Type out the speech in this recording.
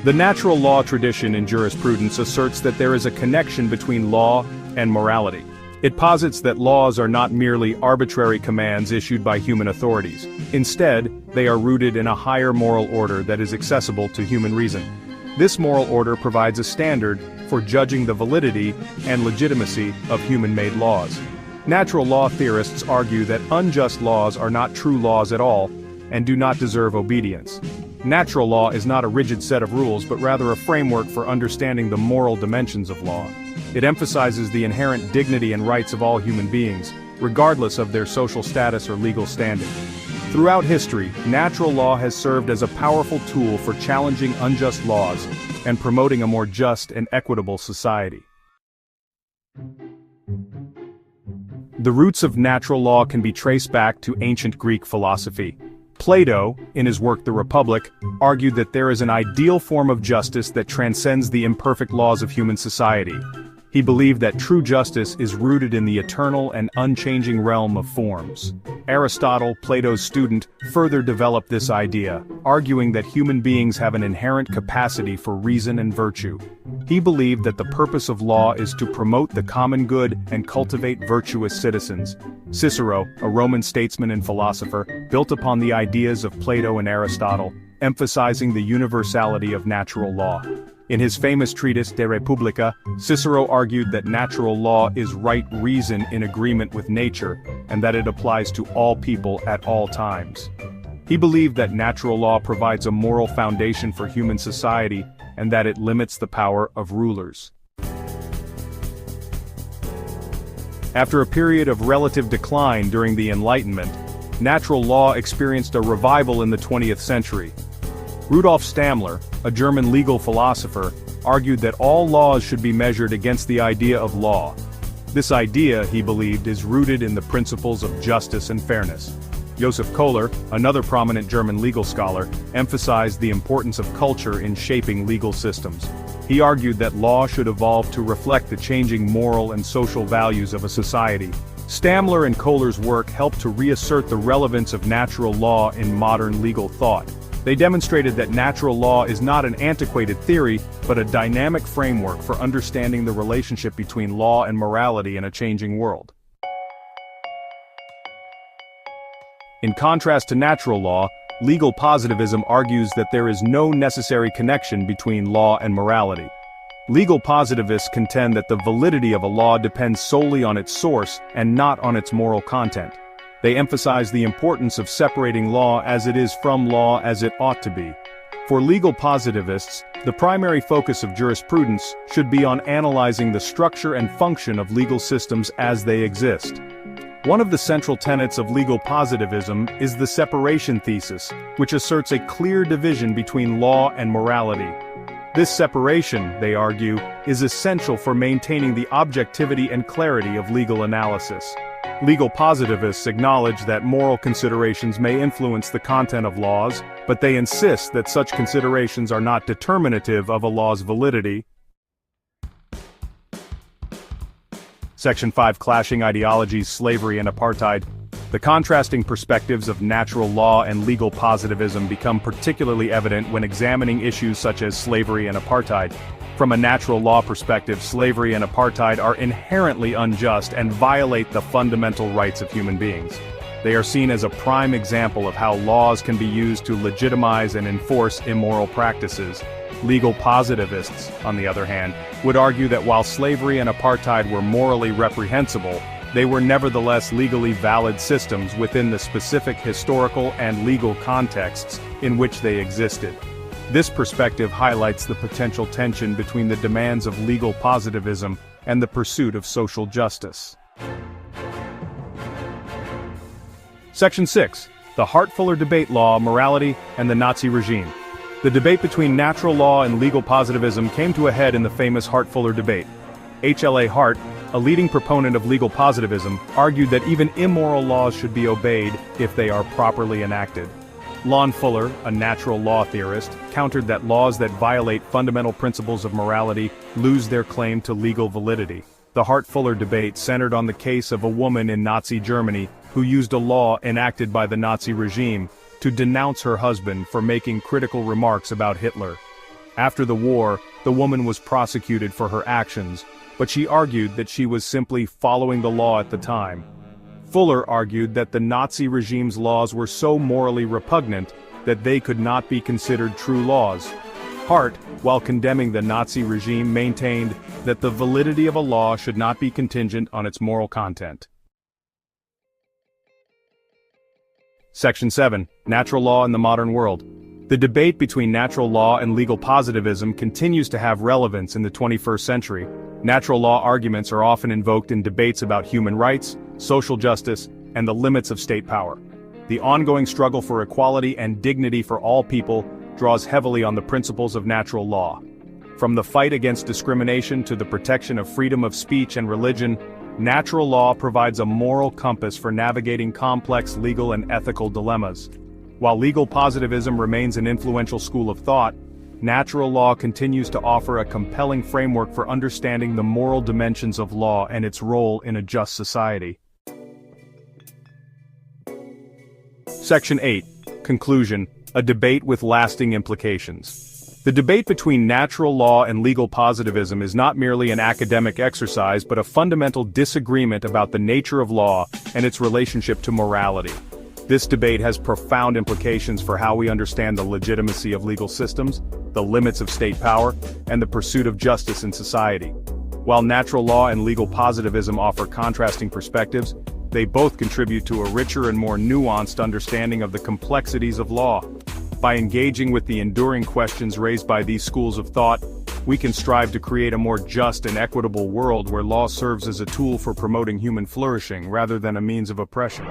The natural law tradition in jurisprudence asserts that there is a connection between law and morality. It posits that laws are not merely arbitrary commands issued by human authorities. Instead, they are rooted in a higher moral order that is accessible to human reason. This moral order provides a standard for judging the validity and legitimacy of human-made laws. Natural law theorists argue that unjust laws are not true laws at all and do not deserve obedience. Natural law is not a rigid set of rules but rather a framework for understanding the moral dimensions of law. It emphasizes the inherent dignity and rights of all human beings, regardless of their social status or legal standing. Throughout history, natural law has served as a powerful tool for challenging unjust laws and promoting a more just and equitable society. The roots of natural law can be traced back to ancient Greek philosophy. Plato, in his work The Republic, argued that there is an ideal form of justice that transcends the imperfect laws of human society. He believed that true justice is rooted in the eternal and unchanging realm of forms. Aristotle, Plato's student, further developed this idea, arguing that human beings have an inherent capacity for reason and virtue. He believed that the purpose of law is to promote the common good and cultivate virtuous citizens. Cicero, a Roman statesman and philosopher, built upon the ideas of Plato and Aristotle, emphasizing the universality of natural law. In his famous treatise De Republica, Cicero argued that natural law is right reason in agreement with nature, and that it applies to all people at all times. He believed that natural law provides a moral foundation for human society, and that it limits the power of rulers. After a period of relative decline during the Enlightenment, natural law experienced a revival in the 20th century. Rudolf Stammler, a German legal philosopher, argued that all laws should be measured against the idea of law. This idea, he believed, is rooted in the principles of justice and fairness. Josef Kohler, another prominent German legal scholar, emphasized the importance of culture in shaping legal systems. He argued that law should evolve to reflect the changing moral and social values of a society. Stammler and Kohler's work helped to reassert the relevance of natural law in modern legal thought. They demonstrated that natural law is not an antiquated theory, but a dynamic framework for understanding the relationship between law and morality in a changing world. In contrast to natural law, legal positivism argues that there is no necessary connection between law and morality. Legal positivists contend that the validity of a law depends solely on its source and not on its moral content. They emphasize the importance of separating law as it is from law as it ought to be. For legal positivists, the primary focus of jurisprudence should be on analyzing the structure and function of legal systems as they exist. One of the central tenets of legal positivism is the separation thesis, which asserts a clear division between law and morality. This separation, they argue, is essential for maintaining the objectivity and clarity of legal analysis. Legal positivists acknowledge that moral considerations may influence the content of laws, but they insist that such considerations are not determinative of a law's validity. Section 5: Clashing Ideologies, Slavery and Apartheid. The contrasting perspectives of natural law and legal positivism become particularly evident when examining issues such as slavery and apartheid. From a natural law perspective, slavery and apartheid are inherently unjust and violate the fundamental rights of human beings. They are seen as a prime example of how laws can be used to legitimize and enforce immoral practices. Legal positivists, on the other hand, would argue that while slavery and apartheid were morally reprehensible, they were nevertheless legally valid systems within the specific historical and legal contexts in which they existed. This perspective highlights the potential tension between the demands of legal positivism and the pursuit of social justice. Section 6: The Hart-Fuller Debate Law, Morality, and the Nazi Regime. The debate between natural law and legal positivism came to a head in the famous Hart-Fuller debate. H.L.A. Hart, a leading proponent of legal positivism, argued that even immoral laws should be obeyed if they are properly enacted. Lon Fuller, a natural law theorist, countered that laws that violate fundamental principles of morality lose their claim to legal validity. The Hart-Fuller debate centered on the case of a woman in Nazi Germany who used a law enacted by the Nazi regime to denounce her husband for making critical remarks about Hitler. After the war, the woman was prosecuted for her actions, but she argued that she was simply following the law at the time. Fuller argued that the Nazi regime's laws were so morally repugnant that they could not be considered true laws. Hart, while condemning the Nazi regime, maintained that the validity of a law should not be contingent on its moral content. Section 7. Natural law in the modern world. The debate between natural law and legal positivism continues to have relevance in the 21st century. Natural law arguments are often invoked in debates about human rights, social justice, and the limits of state power. The ongoing struggle for equality and dignity for all people draws heavily on the principles of natural law. From the fight against discrimination to the protection of freedom of speech and religion, natural law provides a moral compass for navigating complex legal and ethical dilemmas. While legal positivism remains an influential school of thought, natural law continues to offer a compelling framework for understanding the moral dimensions of law and its role in a just society. Section 8. Conclusion. A debate with lasting implications. The debate between natural law and legal positivism is not merely an academic exercise but a fundamental disagreement about the nature of law and its relationship to morality. This debate has profound implications for how we understand the legitimacy of legal systems, the limits of state power, and the pursuit of justice in society. While natural law and legal positivism offer contrasting perspectives, they both contribute to a richer and more nuanced understanding of the complexities of law. By engaging with the enduring questions raised by these schools of thought, we can strive to create a more just and equitable world where law serves as a tool for promoting human flourishing rather than a means of oppression.